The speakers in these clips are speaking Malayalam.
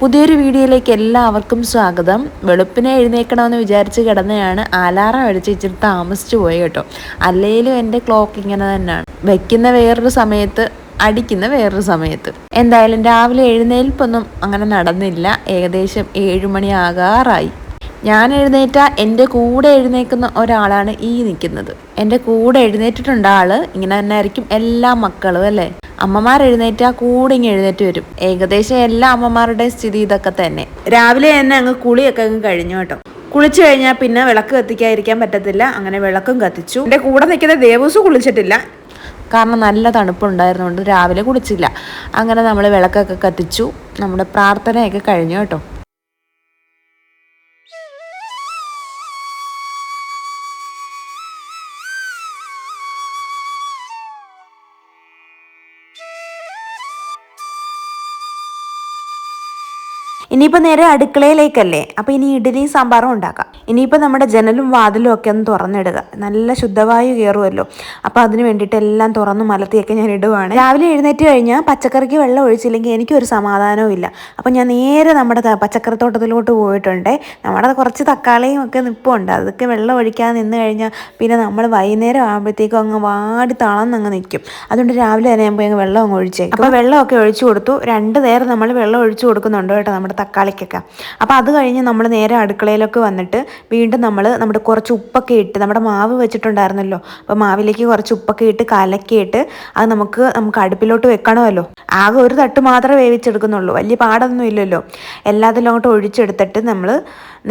പുതിയൊരു വീഡിയോയിലേക്ക് എല്ലാവർക്കും സ്വാഗതം. വെളുപ്പിനെ എഴുന്നേക്കണമെന്ന് വിചാരിച്ച് കിടന്നെയാണ്. അലാറം അടിച്ച് ഇച്ചിരി താമസിച്ചു പോയി കേട്ടോ. അല്ലെങ്കിലും എൻ്റെ ക്ലോക്ക് ഇങ്ങനെ തന്നെയാണ്, വെക്കുന്ന വേറൊരു സമയത്ത്, അടിക്കുന്ന വേറൊരു സമയത്ത്. എന്തായാലും രാവിലെ എഴുന്നേൽപ്പൊന്നും അങ്ങനെ നടന്നില്ല. ഏകദേശം 7 മണി ആകാറായി. ഞാൻ എഴുന്നേറ്റ എൻ്റെ കൂടെ എഴുന്നേൽക്കുന്ന ഒരാളാണ് ഈ നിൽക്കുന്നത്. എൻ്റെ കൂടെ എഴുന്നേറ്റിട്ടുണ്ട് ആള്. ഇങ്ങനെ തന്നെ ആയിരിക്കും എല്ലാ മക്കളും അല്ലേ. അമ്മമാർ എഴുന്നേറ്റാൽ കൂടെ ഇങ്ങനെ എഴുന്നേറ്റ് വരും. ഏകദേശം എല്ലാ അമ്മമാരുടെയും സ്ഥിതി ഇതൊക്കെ തന്നെ. രാവിലെ തന്നെ അങ്ങ് കുളിയൊക്കെ അങ്ങ് കഴിഞ്ഞു കേട്ടോ. കുളിച്ചു കഴിഞ്ഞാൽ പിന്നെ വിളക്ക് കത്തിക്കാതിരിക്കാൻ പറ്റത്തില്ല. അങ്ങനെ വിളക്കും കത്തിച്ചു. എൻ്റെ കൂടെ നിൽക്കുന്ന ദേവൂസ് കുളിച്ചിട്ടില്ല, കാരണം നല്ല തണുപ്പുണ്ടായിരുന്നുകൊണ്ട് രാവിലെ കുളിച്ചില്ല. അങ്ങനെ നമ്മൾ വിളക്കൊക്കെ കത്തിച്ചു. നമ്മുടെ പ്രാർത്ഥനയൊക്കെ കഴിഞ്ഞു കേട്ടോ. ഇനിയിപ്പോൾ നേരെ അടുക്കളയിലേക്കല്ലേ. അപ്പോൾ ഇനി ഇഡ്ഡലിയും സാമ്പാറും ഉണ്ടാക്കാം. ഇനിയിപ്പോൾ നമ്മുടെ ജനലും വാതിലും ഒക്കെ ഒന്ന് തുറന്നിടുക. നല്ല ശുദ്ധവായു കയറുമല്ലോ. അപ്പോൾ അതിന് വേണ്ടിയിട്ട് എല്ലാം തുറന്ന് മലത്തിയൊക്കെ ഞാൻ ഇടുവാണ്. രാവിലെ എഴുന്നേറ്റ് കഴിഞ്ഞാൽ പച്ചക്കറിക്ക് വെള്ളം ഒഴിച്ചില്ലെങ്കിൽ എനിക്കൊരു സമാധാനവും ഇല്ല. അപ്പോൾ ഞാൻ നേരെ നമ്മുടെ പച്ചക്കറിത്തോട്ടത്തിലോട്ട് പോയിട്ടുണ്ട്. നമ്മുടെ കുറച്ച് തക്കാളിയും ഒക്കെ നിൽപ്പുണ്ട്. അതൊക്കെ വെള്ളം ഒഴിക്കാതെ നിന്ന് കഴിഞ്ഞാൽ പിന്നെ നമ്മൾ വൈകുന്നേരം ആകുമ്പോഴത്തേക്കും അങ്ങ് വാടി തളർന്നങ്ങ് നിൽക്കും. അതുകൊണ്ട് രാവിലെ തന്നെ ഞാൻ പോയി അങ്ങ് വെള്ളം അങ്ങ് ഒഴിച്ചേക്കും. അപ്പോൾ വെള്ളമൊക്കെ ഒഴിച്ചു കൊടുത്തു. 2 നേരം നമ്മൾ വെള്ളം ഒഴിച്ചു കൊടുക്കുന്നുണ്ട് കേട്ടോ നമ്മുടെ തക്കാളിക്കൊക്കെ. അപ്പോൾ അത് കഴിഞ്ഞ് നമ്മൾ നേരെ അടുക്കളയിലൊക്കെ വന്നിട്ട് വീണ്ടും നമ്മുടെ കുറച്ച് ഉപ്പൊക്കെ ഇട്ട്, നമ്മുടെ മാവ് വെച്ചിട്ടുണ്ടായിരുന്നല്ലോ, അപ്പോൾ മാവിലേക്ക് കുറച്ച് ഉപ്പൊക്കെ ഇട്ട് കലക്കിയിട്ട് അത് നമുക്ക് അടുപ്പിലോട്ട് വെക്കണമല്ലോ. ആകെ ഒരു തട്ട് മാത്രമേ വേവിച്ചെടുക്കുന്നുള്ളൂ, വലിയ പാടൊന്നും ഇല്ലല്ലോ. എല്ലാത്തിലും അങ്ങോട്ട് ഒഴിച്ചെടുത്തിട്ട് നമ്മൾ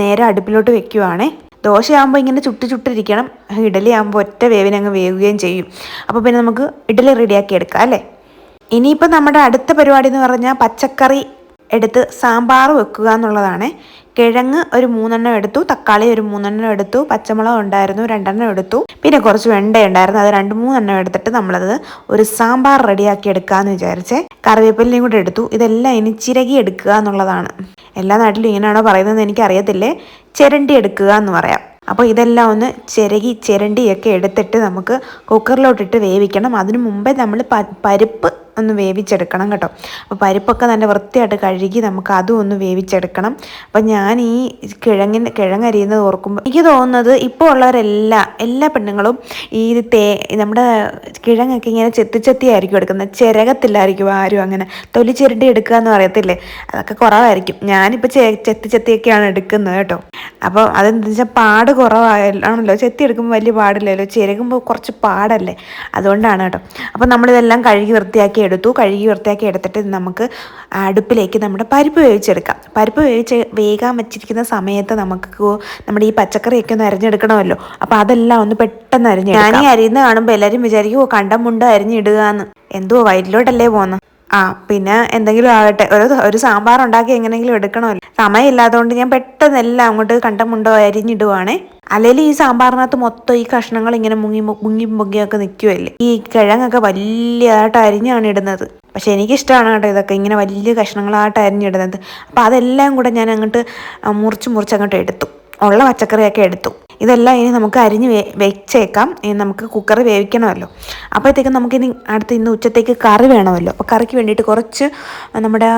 നേരെ അടുപ്പിലോട്ട് വെക്കുവാണേ. ദോശയാകുമ്പോൾ ഇങ്ങനെ ചുട്ടിരിക്കണം. ഇഡലി ആകുമ്പോൾ ഒറ്റ വേവിനങ്ങ് വേവുകയും ചെയ്യും. അപ്പോൾ പിന്നെ നമുക്ക് ഇഡലി റെഡിയാക്കി എടുക്കാം അല്ലേ. ഇനിയിപ്പോൾ നമ്മുടെ അടുത്ത പരിപാടി എന്ന് പറഞ്ഞാൽ പച്ചക്കറി എടുത്ത് സാമ്പാർ വെക്കുക എന്നുള്ളതാണ്. കിഴങ്ങ് ഒരു 3 എണ്ണം എടുത്തു, തക്കാളി ഒരു 3 എണ്ണം എടുത്തു, പച്ചമുളക് ഉണ്ടായിരുന്നു 2 എണ്ണം എടുത്തു, പിന്നെ കുറച്ച് വെണ്ട ഉണ്ടായിരുന്നു, അത് 2-3 എണ്ണം എടുത്തിട്ട് നമ്മളത് ഒരു സാമ്പാർ റെഡിയാക്കി എടുക്കാമെന്ന് വിചാരിച്ചേ. കറിവേപ്പിലയും കൂടെ എടുത്തു. ഇതെല്ലാം ഇനി ചിരകി എടുക്കുക എന്നുള്ളതാണ്. എല്ലാ നാട്ടിലും ഇങ്ങനെയാണോ പറയുന്നത് എനിക്കറിയത്തില്ലേ. ചിരണ്ടി എടുക്കുക എന്ന് പറയാം. അപ്പോൾ ഇതെല്ലാം ഒന്ന് ചിരണ്ടിയൊക്കെ എടുത്തിട്ട് നമുക്ക് കുക്കറിലോട്ടിട്ട് വേവിക്കണം. അതിനു മുമ്പേ നമ്മൾ പരിപ്പ് ഒന്ന് വേവിച്ചെടുക്കണം കേട്ടോ. അപ്പോൾ പരിപ്പൊക്കെ നല്ല വൃത്തിയായിട്ട് കഴുകി നമുക്ക് അതും ഒന്ന് വേവിച്ചെടുക്കണം. അപ്പം ഞാൻ ഈ കിഴങ്ങരിയുന്നത് ഓർക്കുമ്പോൾ എനിക്ക് തോന്നുന്നത് ഇപ്പോൾ എല്ലാ പെണ്ണുങ്ങളും ഈ നമ്മുടെ കിഴങ്ങൊക്കെ ഇങ്ങനെ ചെത്തിയായിരിക്കും എടുക്കുന്നത്. ചിരകത്തില്ലായിരിക്കും ആരും അങ്ങനെ. തൊലി ചിരണ്ടി എടുക്കുക എന്ന് പറയത്തില്ലേ, അതൊക്കെ കുറവായിരിക്കും. ഞാനിപ്പോൾ ചെത്തിയൊക്കെയാണ് എടുക്കുന്നത് കേട്ടോ. അപ്പോൾ അതെന്താ വെച്ചാൽ പാട് കുറവാണല്ലോ. ചെത്തി എടുക്കുമ്പോൾ വലിയ പാടില്ലല്ലോ, ചിരകുമ്പോൾ കുറച്ച് പാടല്ലേ, അതുകൊണ്ടാണ് കേട്ടോ. അപ്പോൾ നമ്മളിതെല്ലാം കഴുകി വൃത്തിയാക്കി എടുത്തിട്ട് നമുക്ക് അടുപ്പിലേക്ക് നമ്മുടെ പരിപ്പ് വേവിച്ചെടുക്കാം. പരിപ്പ് വേകാൻ വെച്ചിരിക്കുന്ന സമയത്ത് നമുക്ക് നമ്മുടെ ഈ പച്ചക്കറിയൊക്കെ ഒന്ന് അരിഞ്ഞെടുക്കണമല്ലോ. അപ്പോൾ അതെല്ലാം ഒന്ന് പെട്ടെന്ന് ഞാൻ ഈ അരിയുന്ന കാണുമ്പോൾ എല്ലാവരും വിചാരിക്കും കണ്ടം മുണ്ട് അരിഞ്ഞിടുക എന്ന്. എന്തോ വയറ്റിലോട്ടല്ലേ പോകുന്നത്. പിന്നെ എന്തെങ്കിലും ആകട്ടെ, ഒരു സാമ്പാർ ഉണ്ടാക്കി എങ്ങനെയെങ്കിലും എടുക്കണമല്ലോ. സമയമില്ലാത്തതുകൊണ്ട് ഞാൻ പെട്ടെന്ന് എല്ലാം അങ്ങോട്ട് കണ്ടം മുണ്ടോ അരിഞ്ഞിടുവാണേ. അല്ലെങ്കിൽ ഈ സാമ്പാറിനകത്ത് മൊത്തം ഈ കഷ്ണങ്ങൾ ഇങ്ങനെ മുങ്ങിയൊക്കെ നിൽക്കുമല്ലേ. ഈ കിഴങ്ങൊക്കെ വലിയതായിട്ട് അരിഞ്ഞാണ് ഇടുന്നത്. പക്ഷെ എനിക്കിഷ്ടമാണ് കേട്ടോ ഇതൊക്കെ ഇങ്ങനെ വലിയ കഷ്ണങ്ങളായിട്ട് അരിഞ്ഞിടുന്നത്. അപ്പോൾ അതെല്ലാം കൂടെ ഞാൻ അങ്ങോട്ട് മുറിച്ച് അങ്ങോട്ട് എടുത്തു. ഉള്ള പച്ചക്കറിയൊക്കെ എടുത്തു. ഇതെല്ലാം ഇനി നമുക്ക് അരിഞ്ഞ് വെച്ചേക്കാം. ഇനി നമുക്ക് കുക്കർ വേവിക്കണമല്ലോ. അപ്പോഴത്തേക്കും നമുക്കിനി ഇന്ന് ഉച്ചത്തേക്ക് കറി വേണമല്ലോ. അപ്പോൾ കറിക്ക് വേണ്ടിയിട്ട് കുറച്ച് നമ്മുടെ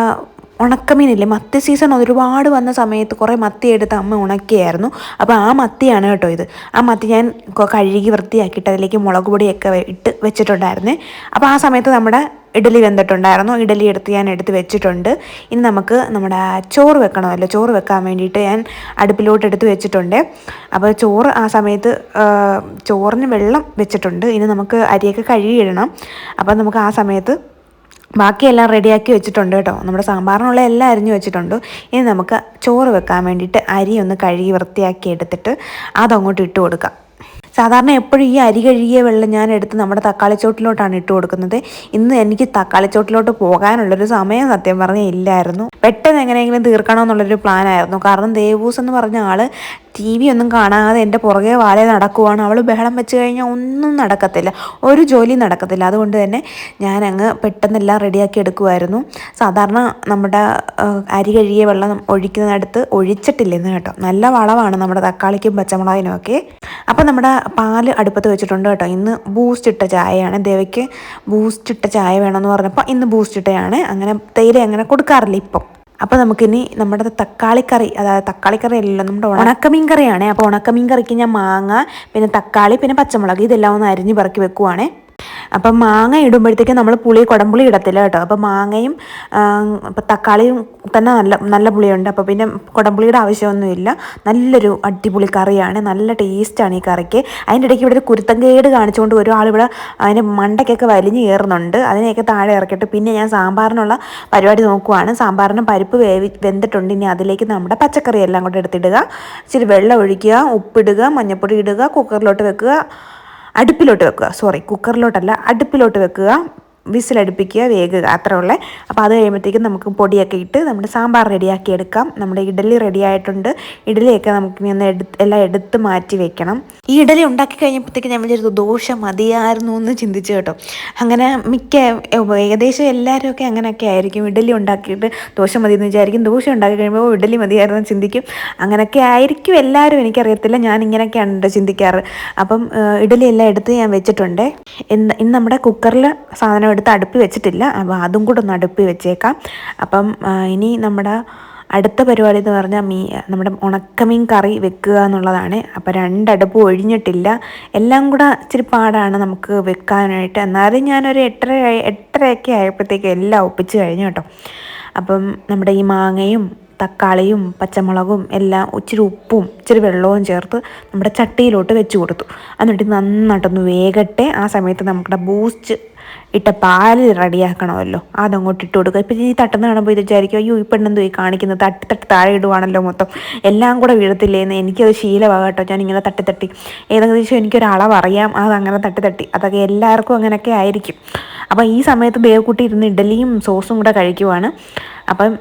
ഉണക്കമീനില്ലേ, മത്തി സീസൺ ഒരുപാട് വന്ന സമയത്ത് കുറേ മത്തി എടുത്ത് അമ്മ ഉണക്കിയായിരുന്നു. അപ്പോൾ ആ മത്തിയാണ് കേട്ടോ ഇത്. ആ മത്തി ഞാൻ കഴുകി വൃത്തിയാക്കിയിട്ട് അതിലേക്ക് മുളക് പൊടിയൊക്കെ ഇട്ട് വെച്ചിട്ടുണ്ടായിരുന്നേ. അപ്പോൾ ആ സമയത്ത് നമ്മുടെ ഇഡലി വെന്തിട്ടുണ്ടായിരുന്നു. ഇഡലി ഞാൻ എടുത്ത് വെച്ചിട്ടുണ്ട്. ഇനി നമുക്ക് നമ്മുടെ ചോറ് വെക്കണമല്ലോ. ചോറ് വെക്കാൻ വേണ്ടിയിട്ട് ഞാൻ അടുപ്പിലോട്ട് എടുത്ത് വെച്ചിട്ടുണ്ട്. അപ്പോൾ ചോറ് ആ സമയത്ത് ചോറിന് വെള്ളം വെച്ചിട്ടുണ്ട്. ഇനി നമുക്ക് അരിയൊക്കെ കഴുകിയിടണം. അപ്പോൾ നമുക്ക് ആ സമയത്ത് ബാക്കിയെല്ലാം റെഡിയാക്കി വെച്ചിട്ടുണ്ട് കേട്ടോ. നമ്മുടെ സാമ്പാറിനുള്ള എല്ലാം അരിഞ്ഞു വെച്ചിട്ടുണ്ട്. ഇനി നമുക്ക് ചോറ് വെക്കാൻ വേണ്ടിയിട്ട് അരി ഒന്ന് കഴുകി വൃത്തിയാക്കി എടുത്തിട്ട് അതങ്ങോട്ട് ഇട്ട് കൊടുക്കാം. സാധാരണ എപ്പോഴും ഈ അരി കഴുകിയ വെള്ളം ഞാൻ എടുത്ത് നമ്മുടെ തക്കാളിച്ചോട്ടിലോട്ടാണ് ഇട്ട് കൊടുക്കുന്നത്. ഇന്ന് എനിക്ക് തക്കാളിച്ചോട്ടിലോട്ട് പോകാനുള്ളൊരു സമയം സത്യം പറഞ്ഞാൽ ഇല്ലായിരുന്നു. പെട്ടെന്ന് എങ്ങനെയെങ്കിലും തീർക്കണമെന്നുള്ളൊരു പ്ലാനായിരുന്നു. കാരണം ദേവൂസ് എന്ന് പറഞ്ഞ ആൾ TV ഒന്നും കാണാതെ എൻ്റെ പുറകെ വാലേ നടക്കുവാണ്. അവൾ ബഹളം വെച്ച് കഴിഞ്ഞാൽ ഒന്നും നടക്കത്തില്ല, ഒരു ജോലി നടക്കത്തില്ല. അതുകൊണ്ട് തന്നെ ഞാൻ അങ്ങ് പെട്ടെന്നെല്ലാം റെഡിയാക്കി എടുക്കുമായിരുന്നു. സാധാരണ നമ്മുടെ അരി കഴുകിയ വെള്ളം ഒഴിക്കുന്നിടത്ത് ഒഴിച്ചിട്ടില്ലെന്ന് കേട്ടോ. നല്ല വളമാണ് നമ്മുടെ തക്കാളിക്കും പച്ചമുളകിനും ഒക്കെ. അപ്പോൾ നമ്മുടെ പാല് അടുപ്പത്ത് വെച്ചിട്ടുണ്ട് കേട്ടോ. ഇന്ന് ബൂസ്റ്റ് ഇട്ട ചായയാണ്. ദേവയ്ക്ക് ബൂസ്റ്റ് ഇട്ട ചായ വേണമെന്ന് പറഞ്ഞപ്പോൾ ഇന്ന് ബൂസ്റ്റ് ഇട്ടയാണ്. അങ്ങനെ തേയില അങ്ങനെ കൊടുക്കാറില്ല ഇപ്പം. അപ്പോൾ നമുക്കിനി നമ്മുടെ തക്കാളിക്കറി, അതായത് തക്കാളിക്കറി അല്ലല്ലോ, നമ്മുടെ ഉണക്കമീൻ കറിയാണ്. അപ്പോൾ ഉണക്കമീൻ കറിക്ക് ഞാൻ മാങ്ങ, പിന്നെ തക്കാളി, പിന്നെ പച്ചമുളക് ഇതെല്ലാം ഒന്ന് അരിഞ്ഞ് പറക്കി വെക്കുവാണേ. അപ്പം മാങ്ങ ഇടുമ്പോഴത്തേക്കും നമ്മൾ കുടംപുളി ഇടത്തില്ല കേട്ടോ. അപ്പോൾ മാങ്ങയും ഇപ്പം തക്കാളിയും തന്നെ നല്ല നല്ല പുളിയുണ്ട്. അപ്പോൾ പിന്നെ കുടംപുളിയുടെ ആവശ്യമൊന്നുമില്ല. നല്ലൊരു അടിപൊളി കറിയാണ്, നല്ല ടേസ്റ്റാണ് ഈ കറിക്ക്. അതിൻ്റെ ഇടയ്ക്ക് ഇവിടെ ഒരു കുരുത്തങ്കേട് കാണിച്ചുകൊണ്ട് ഒരാളിവിടെ അതിൻ്റെ മണ്ടയ്ക്കൊക്കെ വലിഞ്ഞ് കയറുന്നുണ്ട്. അതിനെയൊക്കെ താഴെ ഇറക്കിയിട്ട് പിന്നെ ഞാൻ സാമ്പാറിനുള്ള പരിപാടി നോക്കുവാണ്. സാമ്പാറിന് പരിപ്പ് വെന്തിട്ടുണ്ട്. ഇനി അതിലേക്ക് നമ്മുടെ പച്ചക്കറി എല്ലാം കൂടെ എടുത്തിടുക, ഇച്ചിരി വെള്ളം ഒഴിക്കുക, ഉപ്പിടുക, മഞ്ഞൾപ്പൊടി ഇടുക, കുക്കറിലോട്ട് വെക്കുക, കുക്കറിലോട്ടല്ല അടുപ്പിലോട്ട് വെക്കുക, വിസിലടുപ്പിക്കുക, വേകുക, അത്ര ഉള്ളേ. അപ്പോൾ അത് കഴിയുമ്പോഴത്തേക്കും നമുക്ക് പൊടിയൊക്കെ ഇട്ട് നമ്മുടെ സാമ്പാർ റെഡിയാക്കി എടുക്കാം. നമ്മുടെ ഇഡലി റെഡി ആയിട്ടുണ്ട്. ഇഡലിയൊക്കെ നമുക്ക് ഒന്ന് എല്ലാം എടുത്ത് മാറ്റി വെക്കണം. ഈ ഇഡലി ഉണ്ടാക്കി കഴിഞ്ഞപ്പോഴത്തേക്ക് ഞാൻ വിചാരിച്ചു ദോശ മതിയായിരുന്നു എന്ന് ചിന്തിച്ചു കേട്ടോ. അങ്ങനെ ഏകദേശം എല്ലാവരും അങ്ങനെയൊക്കെ ആയിരിക്കും. ഇഡലി ഉണ്ടാക്കിയിട്ട് ദോശ മതി എന്ന് വിചാരിക്കും, ദോശ ഉണ്ടാക്കി കഴിയുമ്പോൾ ഇഡലി മതിയായിരുന്നു ചിന്തിക്കും. അങ്ങനെയൊക്കെ ആയിരിക്കും എല്ലാവരും, എനിക്കറിയത്തില്ല. ഞാൻ ഇങ്ങനെയൊക്കെയാണ് ചിന്തിക്കാറ്. അപ്പം ഇഡലി എല്ലാം എടുത്ത് ഞാൻ വെച്ചിട്ടുണ്ട്. ഇന്ന് നമ്മുടെ കുക്കറിൽ സാധനം എടുത്ത് അടുപ്പി വെച്ചിട്ടില്ല, അപ്പോൾ അതും കൂടെ ഒന്ന് അടുപ്പി വെച്ചേക്കാം. അപ്പം ഇനി നമ്മുടെ അടുത്ത പരിപാടി എന്ന് പറഞ്ഞാൽ നമ്മുടെ ഉണക്കമീൻ കറി വെക്കുക എന്നുള്ളതാണ്. അപ്പോൾ 2 അടുപ്പ് ഒഴിഞ്ഞിട്ടില്ല. എല്ലാം കൂടെ ഇച്ചിരി പാടാണ് നമുക്ക് വെക്കാനായിട്ട്. എന്നാലും ഞാനൊരു 8:30 ആയപ്പോഴത്തേക്ക് എല്ലാം ഒപ്പിച്ച് കഴിഞ്ഞു കേട്ടോ. അപ്പം നമ്മുടെ ഈ മാങ്ങയും തക്കാളിയും പച്ചമുളകും എല്ലാം ഇച്ചിരി ഉപ്പും ഇച്ചിരി വെള്ളവും ചേർത്ത് നമ്മുടെ ചട്ടിയിലോട്ട് വെച്ച് കൊടുത്തു. എന്നിട്ട് നന്നായിട്ടൊന്ന് വേകട്ടെ. ആ സമയത്ത് നമ്മുടെ ബൂസ്റ്റ് ഇട്ട പാല് റെഡിയാക്കണമല്ലോ, അതങ്ങോട്ട് ഇട്ട് കൊടുക്കുക. ഇപ്പം ഈ തട്ടുന്ന കാണുമ്പോൾ ഇത് വിചാരിക്കും, അയ്യോ ഈ പെണ്ണെന്തോ ഈ കാണിക്കുന്നത്, തട്ടി താഴെ ഇടുവാണല്ലോ മൊത്തം, എല്ലാം കൂടെ വീഴത്തില്ലേന്ന്. എനിക്കത് ശീലമാണ് കേട്ടോ. ഞാനിങ്ങനെ തട്ടി ഏകദേശം എനിക്കൊരളവ് അറിയാം, അതങ്ങനെ തട്ടി അതൊക്കെ എല്ലാവർക്കും അങ്ങനെയൊക്കെ ആയിരിക്കും. അപ്പം ഈ സമയത്ത് ദേവക്കുട്ടി ഇരുന്ന് ഇഡലിയും സോസും കൂടെ കഴിക്കുവാണ്. അപ്പം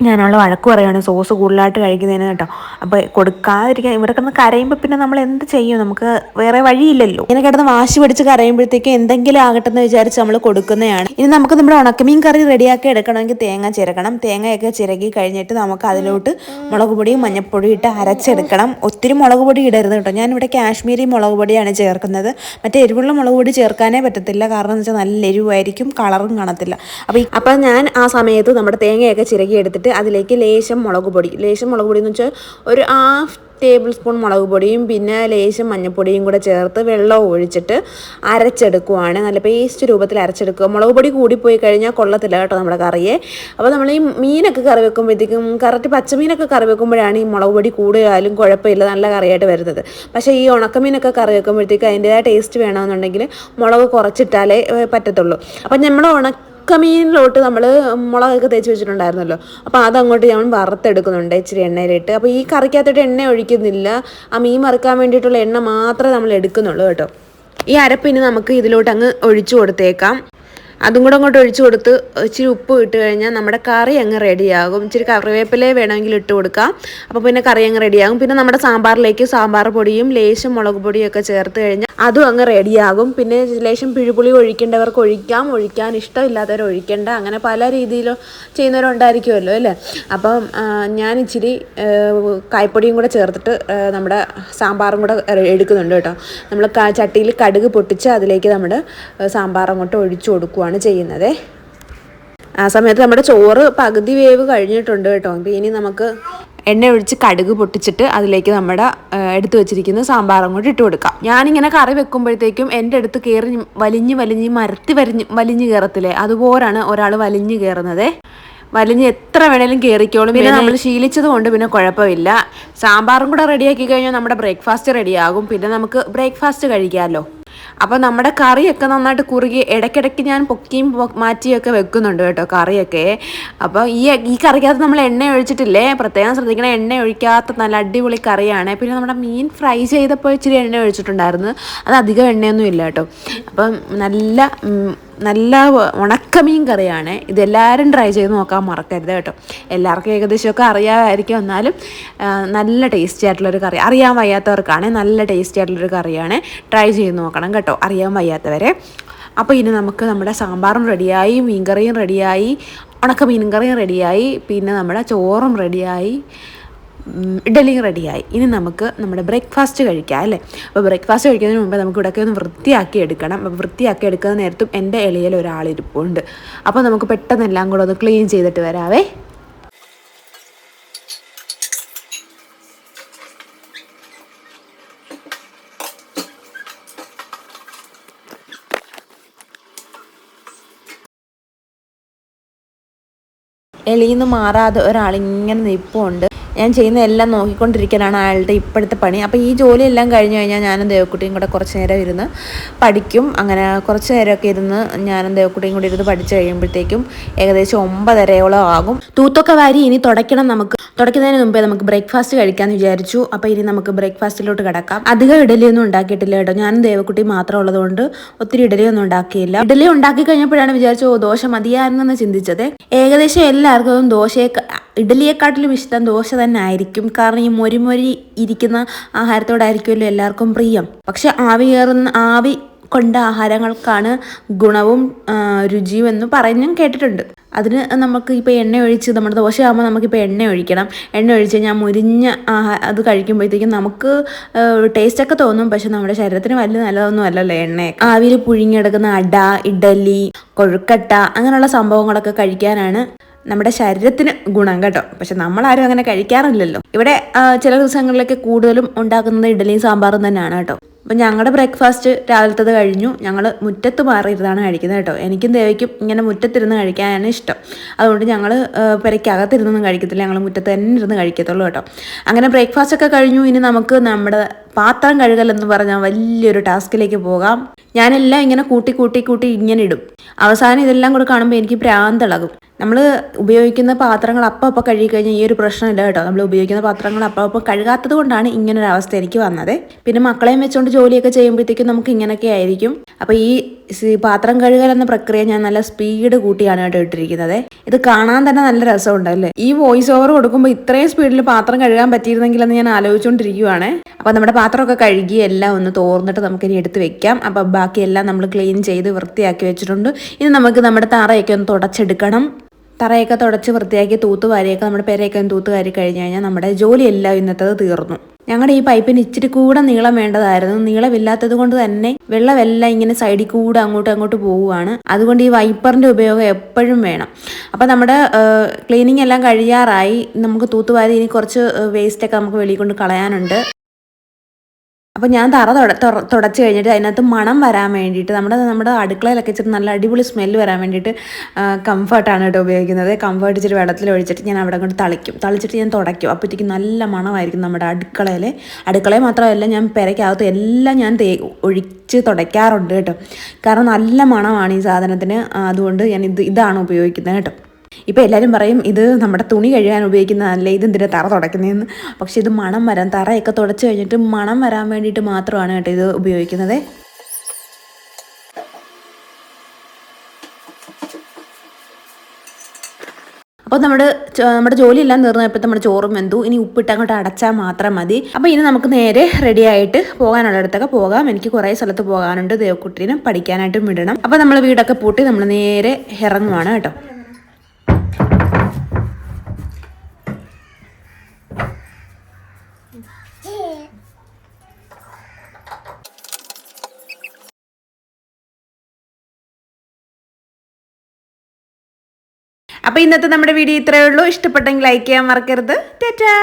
ഞാനുള്ള വഴക്ക് പറയുകയാണ് സോസ് കൂടുതലായിട്ട് കഴിക്കുന്നതിന് കേട്ടോ. അപ്പോൾ കൊടുക്കാതിരിക്കാൻ, ഇവിടെ കിടന്ന് കരയുമ്പോൾ പിന്നെ നമ്മൾ എന്ത് ചെയ്യും, നമുക്ക് വേറെ വഴിയില്ലല്ലോ. ഇങ്ങനെ കിടന്ന് വാശി പിടിച്ച് കരയുമ്പോഴത്തേക്ക് എന്തെങ്കിലും ആകട്ടെ എന്ന് വിചാരിച്ച് നമ്മൾ കൊടുക്കുന്നതാണ്. ഇനി നമുക്ക് നമ്മുടെ ഉണക്കമീൻ കറി റെഡിയാക്കി എടുക്കണമെങ്കിൽ തേങ്ങ ചിരകണം. തേങ്ങയൊക്കെ ചിരകി കഴിഞ്ഞിട്ട് നമുക്ക് അതിലോട്ട് മുളക് പൊടിയും മഞ്ഞൾപ്പൊടിയും ഇട്ട് അരച്ചെടുക്കണം. ഒത്തിരി മുളക് പൊടി ഇടരുത് കേട്ടോ. ഞാനിവിടെ കാശ്മീരി മുളക് പൊടിയാണ് ചേർക്കുന്നത്. മറ്റേ എരിവുള്ള മുളക് പൊടി ചേർക്കാനേ പറ്റത്തില്ല, കാരണം എന്ന് വെച്ചാൽ നല്ല എരിവായിരിക്കും, കളറും കാണത്തില്ല. അപ്പം ഞാൻ ആ സമയത്ത് നമ്മുടെ തേങ്ങയൊക്കെ ചിരകി എടുത്തിട്ട് അതിലേക്ക് ലേശം മുളക് പൊടി എന്ന് വെച്ചാൽ ഒരു 1/2 ടേബിൾ സ്പൂൺ മുളക് പൊടിയും പിന്നെ ലേശം മഞ്ഞൾപ്പൊടിയും കൂടെ ചേർത്ത് വെള്ളം ഒഴിച്ചിട്ട് അരച്ചെടുക്കുവാണ്. നല്ല പേസ്റ്റ് രൂപത്തിൽ അരച്ചെടുക്കുക. മുളക് പൊടി കൂടിപ്പോയി കഴിഞ്ഞാൽ കൊള്ളത്തില്ല കേട്ടോ നമ്മുടെ കറിയെ. അപ്പോൾ നമ്മൾ ഈ മീനൊക്കെ കറി വെക്കുമ്പോഴത്തേക്കും കറക്റ്റ് പച്ചമീനൊക്കെ കറി വെക്കുമ്പോഴാണ് ഈ മുളക് പൊടി കൂടുതലായാലും കുഴപ്പമില്ല, നല്ല കറിയായിട്ട് വരുന്നത്. പക്ഷേ ഈ ഉണക്കമീനൊക്കെ കറി വെക്കുമ്പോഴത്തേക്കും അതിൻ്റെതായ ടേസ്റ്റ് വേണമെന്നുണ്ടെങ്കിൽ മുളക് കുറച്ചിട്ടാലേ പറ്റത്തുള്ളൂ. അപ്പം നമ്മൾ ഉണക്കമീനിലോട്ട് നമ്മൾ മുളകൊക്കെ തേച്ച് വെച്ചിട്ടുണ്ടായിരുന്നല്ലോ, അപ്പോൾ അതങ്ങോട്ട് ഞാൻ വറുത്തെടുക്കുന്നുണ്ട് ഇച്ചിരി എണ്ണയിലിട്ട്. അപ്പോൾ ഈ കറിക്കകത്തോട്ട് എണ്ണ ഒഴിക്കുന്നില്ല, ആ മീൻ വറുക്കാൻ വേണ്ടിയിട്ടുള്ള എണ്ണ മാത്രമേ നമ്മൾ എടുക്കുന്നുള്ളൂ കേട്ടോ. ഈ അരപ്പിന് നമുക്ക് ഇതിലോട്ട് അങ്ങ് ഒഴിച്ചു കൊടുത്തേക്കാം. അതും കൂടെ അങ്ങോട്ട് ഒഴിച്ചു കൊടുത്ത് ഇച്ചിരി ഉപ്പ് ഇട്ട് കഴിഞ്ഞാൽ നമ്മുടെ കറി അങ്ങ് റെഡിയാകും. ഇച്ചിരി കറിവേപ്പില വേണമെങ്കിൽ ഇട്ട് കൊടുക്കാം. അപ്പോൾ പിന്നെ കറി അങ്ങ് റെഡിയാകും. പിന്നെ നമ്മുടെ സാമ്പാറിലേക്ക് സാമ്പാർ പൊടിയും ലേശം മുളക് പൊടിയും ഒക്കെ ചേർത്ത് കഴിഞ്ഞാൽ അതും അങ്ങ് റെഡിയാകും. പിന്നെ ലേശം പിഴുപുളി ഒഴിക്കേണ്ടവർക്ക് ഒഴിക്കാൻ ഇഷ്ടമില്ലാത്തവർ ഒഴിക്കേണ്ട, അങ്ങനെ പല രീതിയിലും ചെയ്യുന്നവരുണ്ടായിരിക്കുമല്ലോ അല്ലേ. അപ്പം ഞാൻ ഇച്ചിരി കായ്പ്പൊടിയും കൂടെ ചേർത്തിട്ട് നമ്മുടെ സാമ്പാറും കൂടെ എടുക്കുന്നുണ്ട് കേട്ടോ. നമ്മൾ ചട്ടിയിൽ കടുക് പൊട്ടിച്ച് അതിലേക്ക് നമ്മുടെ സാമ്പാർ അങ്ങോട്ട് ഒഴിച്ചു കൊടുക്കുകയാണ് ചെയ്യുന്നത്. ആ സമയത്ത് നമ്മുടെ ചോറ് പകുതി വേവ് കഴിഞ്ഞിട്ടുണ്ട് കേട്ടോ. അപ്പോൾ ഇനി നമുക്ക് എണ്ണ ഒഴിച്ച് കടുക് പൊട്ടിച്ചിട്ട് അതിലേക്ക് നമ്മുടെ എടുത്തു വെച്ചിരിക്കുന്ന സാമ്പാറും കൂടി ഇട്ട് കൊടുക്കാം. ഞാനിങ്ങനെ കറി വെക്കുമ്പോഴത്തേക്കും എൻ്റെ അടുത്ത് കയറി വലിഞ്ഞ് കയറത്തില്ലേ, അതുപോലാണ് ഒരാൾ വലിഞ്ഞ് കയറുന്നത്. വലിഞ്ഞ് എത്ര വേണേലും കയറിക്കോളും. പിന്നെ നമ്മൾ ശീലിച്ചത് കൊണ്ട് പിന്നെ കുഴപ്പമില്ല. സാമ്പാറും കൂടെ റെഡിയാക്കി കഴിഞ്ഞാൽ നമ്മുടെ ബ്രേക്ക്ഫാസ്റ്റ് റെഡിയാകും. പിന്നെ നമുക്ക് ബ്രേക്ക്ഫാസ്റ്റ് കഴിക്കാമല്ലോ. അപ്പോൾ നമ്മുടെ കറിയൊക്കെ നന്നായിട്ട് കുറുകി ഇടയ്ക്കിടയ്ക്ക് ഞാൻ പൊക്കിയും മാറ്റിയൊക്കെ വെക്കുന്നുണ്ട് കേട്ടോ കറിയൊക്കെ. അപ്പോൾ ഈ കറിക്കകത്ത് നമ്മൾ എണ്ണ ഒഴിച്ചിട്ടില്ലേ, പ്രത്യേകം ശ്രദ്ധിക്കണം, എണ്ണ ഒഴിക്കാത്ത നല്ല അടിപൊളി കറിയാണ്. പിന്നെ നമ്മുടെ മീൻ ഫ്രൈ ചെയ്തപ്പോൾ ഇച്ചിരി എണ്ണ ഒഴിച്ചിട്ടുണ്ടായിരുന്നു, അത് അധികം എണ്ണയൊന്നും ഇല്ല കേട്ടോ. അപ്പം നല്ല ഉണക്കമീൻ കറിയാണ്. ഇതെല്ലാവരും ട്രൈ ചെയ്ത് നോക്കാൻ മറക്കരുത് കേട്ടോ. എല്ലാവർക്കും ഏകദേശമൊക്കെ അറിയാമായിരിക്കും, എന്നാലും നല്ല ടേസ്റ്റി ആയിട്ടുള്ളൊരു കറി. അറിയാൻ വയ്യാത്തവർക്കാണ് നല്ല ടേസ്റ്റി ആയിട്ടുള്ളൊരു കറിയാണ്. ട്രൈ ചെയ്ത് നോക്കണം കേട്ടോ, അറിയാൻ വയ്യാത്തവരെ. അപ്പോൾ ഇനി നമുക്ക് നമ്മുടെ സാമ്പാറും റെഡിയായി, മീൻകറിയും റെഡിയായി, ഉണക്കമീൻ കറിയും റെഡിയായി, പിന്നെ നമ്മുടെ ചോറും റെഡിയായി, ഇഡലിയും റെഡിയായി. ഇനി നമുക്ക് നമ്മുടെ ബ്രേക്ക്ഫാസ്റ്റ് കഴിക്കാം അല്ലേ. അപ്പോൾ ബ്രേക്ക്ഫാസ്റ്റ് കഴിക്കുന്നതിന് മുമ്പ് നമുക്ക് ഇവിടെയൊക്കെ ഒന്ന് വൃത്തിയാക്കി എടുക്കണം. അപ്പോൾ വൃത്തിയാക്കി എടുക്കുന്ന നേരത്തും എൻ്റെ ഇലയിൽ ഒരാളിരിപ്പുണ്ട്. അപ്പോൾ നമുക്ക് പെട്ടെന്ന് എല്ലാം കൂടെ ഒന്ന് ക്ലീൻ ചെയ്തിട്ട് വരാവേ. എളിയിൽ മാറാതെ ഒരാളിങ്ങനെ നിൽപ്പുണ്ട്. ഞാൻ ചെയ്യുന്ന എല്ലാം നോക്കിക്കൊണ്ടിരിക്കാനാണ് അയാളുടെ ഇപ്പോഴത്തെ പണി. അപ്പോൾ ഈ ജോലിയെല്ലാം കഴിഞ്ഞ് കഴിഞ്ഞാൽ ഞാനും ദേവക്കുട്ടിയും കൂടെ കുറച്ച് നേരം ഇരുന്ന് പഠിക്കും. അങ്ങനെ കുറച്ച് നേരമൊക്കെ ഇരുന്ന് ഞാനും ദേവക്കുട്ടിയും കൂടി ഇരുന്ന് പഠിച്ച് കഴിയുമ്പോഴത്തേക്കും ഏകദേശം 9:30 ആകും. തൂത്തൊക്കെ വാരി ഇനി തുടയ്ക്കണം. തുടയ്ക്കുന്നതിന് മുമ്പേ നമുക്ക് ബ്രേക്ക്ഫാസ്റ്റ് കഴിക്കാമെന്ന് വിചാരിച്ചു. അപ്പോൾ ഇനി നമുക്ക് ബ്രേക്ക്ഫാസ്റ്റിലോട്ട് കിടക്കാം. അധികം ഇഡലിയൊന്നും ഉണ്ടാക്കിയിട്ടില്ല കേട്ടോ. ഞാനും ദേവക്കുട്ടി മാത്രം ഉള്ളതുകൊണ്ട് ഒത്തിരി ഇഡലിയൊന്നും ഉണ്ടാക്കിയില്ല. ഇഡലി ഉണ്ടാക്കി കഴിഞ്ഞപ്പോഴാണ് വിചാരിച്ചു ദോശ മതിയായിരുന്നെന്ന് ചിന്തിച്ചത്. ഏകദേശം എല്ലാവർക്കും ഇഡലിയെക്കാട്ടിലും ഇഷ്ടം ദോശ തന്നെ ആയിരിക്കും. കാരണം ഈ മൊരി ഇരിക്കുന്ന ആഹാരത്തോടായിരിക്കുമല്ലോ എല്ലാവർക്കും പ്രിയം. പക്ഷെ ആവി കൊണ്ട ആഹാരങ്ങൾക്കാണ് ഗുണവും രുചിയും എന്ന് പറഞ്ഞും കേട്ടിട്ടുണ്ട്. അതിന് നമുക്ക് ഇപ്പോൾ എണ്ണ ഒഴിച്ച് നമ്മുടെ ദോശയാകുമ്പോൾ നമുക്കിപ്പോൾ എണ്ണ ഒഴിക്കണം. എണ്ണ ഒഴിച്ച് ഞാൻ മുരിഞ്ഞ അത് കഴിക്കുമ്പോഴത്തേക്കും നമുക്ക് ടേസ്റ്റൊക്കെ തോന്നും. പക്ഷെ നമ്മുടെ ശരീരത്തിന് വലിയ നല്ലതൊന്നും അല്ലല്ലോ എണ്ണ. ആവിയിൽ പുഴുങ്ങിയെടുക്കുന്ന അട, ഇഡലി, കൊഴുക്കട്ട അങ്ങനെയുള്ള സംഭവങ്ങളൊക്കെ കഴിക്കാനാണ് നമ്മുടെ ശരീരത്തിന് ഗുണം കേട്ടോ. പക്ഷെ നമ്മളാരും അങ്ങനെ കഴിക്കാറില്ലല്ലോ. ഇവിടെ ചില ദിവസങ്ങളിലൊക്കെ കൂടുതലും ഉണ്ടാക്കുന്നത് ഇഡലിയും സാമ്പാറും തന്നെയാണ് കേട്ടോ. അപ്പം ഞങ്ങളുടെ ബ്രേക്ക്ഫാസ്റ്റ് രാവിലത്തത് കഴിഞ്ഞു. ഞങ്ങൾ മുറ്റത്ത് മാറിയിരുന്നാണ് കഴിക്കുന്നത് കേട്ടോ. എനിക്കും ദേവയ്ക്കും ഇങ്ങനെ മുറ്റത്തിരുന്ന് കഴിക്കാനാണ് ഇഷ്ടം. അതുകൊണ്ട് ഞങ്ങൾ പെരയ്ക്കകത്തിരുന്നൊന്നും കഴിക്കത്തില്ല. ഞങ്ങൾ മുറ്റത്ത് തന്നെ ഇരുന്ന് കഴിക്കത്തുള്ളൂ കേട്ടോ. അങ്ങനെ ബ്രേക്ക്ഫാസ്റ്റ് ഒക്കെ കഴിഞ്ഞു. ഇനി നമുക്ക് നമ്മുടെ പാത്രം കഴുകൽ എന്ന് പറഞ്ഞാൽ വലിയൊരു ടാസ്കിലേക്ക് പോകാം. ഞാനെല്ലാം ഇങ്ങനെ കൂട്ടി ഇങ്ങനെ ഇടും. അവസാനം ഇതെല്ലാം കൂടെ കാണുമ്പോൾ എനിക്ക് ഭ്രാന്തിളകും. നമ്മൾ ഉപയോഗിക്കുന്ന പാത്രങ്ങൾ അപ്പം കഴുകി കഴിഞ്ഞാൽ ഈ ഒരു പ്രശ്നമില്ല കേട്ടോ. നമ്മൾ ഉപയോഗിക്കുന്ന പാത്രങ്ങൾ അപ്പം കഴുകാത്തത് കൊണ്ടാണ് ഇങ്ങനൊരവസ്ഥ എനിക്ക് വന്നത്. പിന്നെ മക്കളെയും വെച്ചുകൊണ്ട് ജോലിയൊക്കെ ചെയ്യുമ്പോഴത്തേക്കും നമുക്ക് ഇങ്ങനെയൊക്കെ ആയിരിക്കും. അപ്പോൾ ഈ പാത്രം കഴുകൽ എന്ന പ്രക്രിയ ഞാൻ നല്ല സ്പീഡ് കൂട്ടിയാണ് കേട്ടോ ഇട്ടിരിക്കുന്നത്. ഇത് കാണാൻ തന്നെ നല്ല രസമുണ്ടല്ലേ. ഈ വോയിസ് ഓവർ കൊടുക്കുമ്പോൾ ഇത്രയും സ്പീഡിൽ പാത്രം കഴുകാൻ പറ്റിയിരുന്നെങ്കിലെന്ന് ഞാൻ ആലോചിച്ചുകൊണ്ടിരിക്കുവാണ്. അപ്പോൾ നമ്മുടെ പാത്രമൊക്കെ കഴുകി എല്ലാം ഒന്ന് തോർന്നിട്ട് നമുക്കിനി എടുത്ത് വെക്കാം. അപ്പോൾ ബാക്കിയെല്ലാം നമ്മൾ ക്ലീൻ ചെയ്ത് വൃത്തിയാക്കി വെച്ചിട്ടുണ്ട്. ഇനി നമുക്ക് നമ്മുടെ തറയൊക്കെ ഒന്ന് തുടച്ചെടുക്കണം. തറയൊക്കെ തുടച്ച് വൃത്തിയാക്കി തൂത്തുവാരിയൊക്കെ നമ്മുടെ പെരയൊക്കെ ഒന്ന് തൂത്തുവാരി കഴിഞ്ഞ് കഴിഞ്ഞാൽ നമ്മുടെ ജോലിയെല്ലാം ഇന്നത്തേത് തീർന്നു. ഞങ്ങളുടെ ഈ പൈപ്പിന് ഇച്ചിരി കൂടെ നീളം വേണ്ടതായിരുന്നു. നീളമില്ലാത്തത് കൊണ്ട് തന്നെ വെള്ളമെല്ലാം ഇങ്ങനെ സൈഡിൽ കൂടെ അങ്ങോട്ട് പോവുകയാണ്. അതുകൊണ്ട് ഈ വൈപ്പറിൻ്റെ ഉപയോഗം എപ്പോഴും വേണം. അപ്പോൾ നമ്മുടെ ക്ലീനിങ് എല്ലാം കഴിയാറായി. നമുക്ക് തൂത്തുവാരി ഇനി കുറച്ച് വേസ്റ്റൊക്കെ നമുക്ക് വെളിയിൽ കൊണ്ട് കളയാനുണ്ട്. അപ്പോൾ ഞാൻ തറ തുടച്ച് കഴിഞ്ഞിട്ട് അതിനകത്ത് മണം വരാൻ വേണ്ടിയിട്ട് നമ്മുടെ അടുക്കളയിലൊക്കെ ഇച്ചിരി നല്ല അടിപൊളി സ്മെല്ല് വരാൻ വേണ്ടിയിട്ട് കംഫർട്ടാണ് കേട്ടോ ഉപയോഗിക്കുന്നത്. കംഫർട്ട് ഇച്ചിരി വെള്ളത്തിൽ ഒഴിച്ചിട്ട് ഞാൻ അവിടെ കൊണ്ട് തളിച്ചിട്ട് ഞാൻ തുടയ്ക്കും. അപ്പോഴത്തേക്കും നല്ല മണമായിരിക്കും നമ്മുടെ അടുക്കളയിൽ മാത്രമല്ല ഞാൻ പെരയ്ക്കകത്ത് എല്ലാം ഞാൻ ഒഴിച്ച് തുടയ്ക്കാറുണ്ട് കേട്ടോ. കാരണം നല്ല മണമാണ് ഈ സാധനത്തിന്. അതുകൊണ്ട് ഞാൻ ഇതാണ് ഉപയോഗിക്കുന്നത് കേട്ടോ. ഇപ്പോൾ എല്ലാവരും പറയും ഇത് നമ്മുടെ തുണി കഴുകാൻ ഉപയോഗിക്കുന്നതല്ലേ, ഇതെന്തിനാ തറ തുടയ്ക്കുന്നതെന്ന്. പക്ഷെ ഇത് മണം വരാൻ, തറയൊക്കെ തുടച്ച് കഴിഞ്ഞിട്ട് മണം വരാൻ വേണ്ടിയിട്ട് മാത്രമാണ് കേട്ടോ ഇത് ഉപയോഗിക്കുന്നത്. അപ്പോൾ നമ്മുടെ ജോലിയെല്ലാം തീർന്നപ്പോൾ നമ്മുടെ ചോറും വെന്തു. ഇനി ഉപ്പിട്ട് അങ്ങോട്ട് അടച്ചാൽ മാത്രം മതി. അപ്പോൾ ഇനി നമുക്ക് നേരെ റെഡി ആയിട്ട് പോകാനുള്ളിടത്തൊക്കെ പോകാം. എനിക്ക് കുറേ സ്ഥലത്ത് പോകാനുണ്ട്. ദേവക്കുട്ടീനെ പഠിക്കാനായിട്ടും വിടണം. അപ്പോൾ നമ്മൾ വീടൊക്കെ പൂട്ടി നമ്മൾ നേരെ ഇറങ്ങുവാണ് കേട്ടോ. അപ്പോൾ ഇന്നത്തെ നമ്മുടെ വീഡിയോ ഇത്രയേ ഉള്ളൂ. ഇഷ്ടപ്പെട്ടെങ്കിൽ ലൈക്ക് ചെയ്യാൻ മറക്കരുത്. ടാറ്റാ.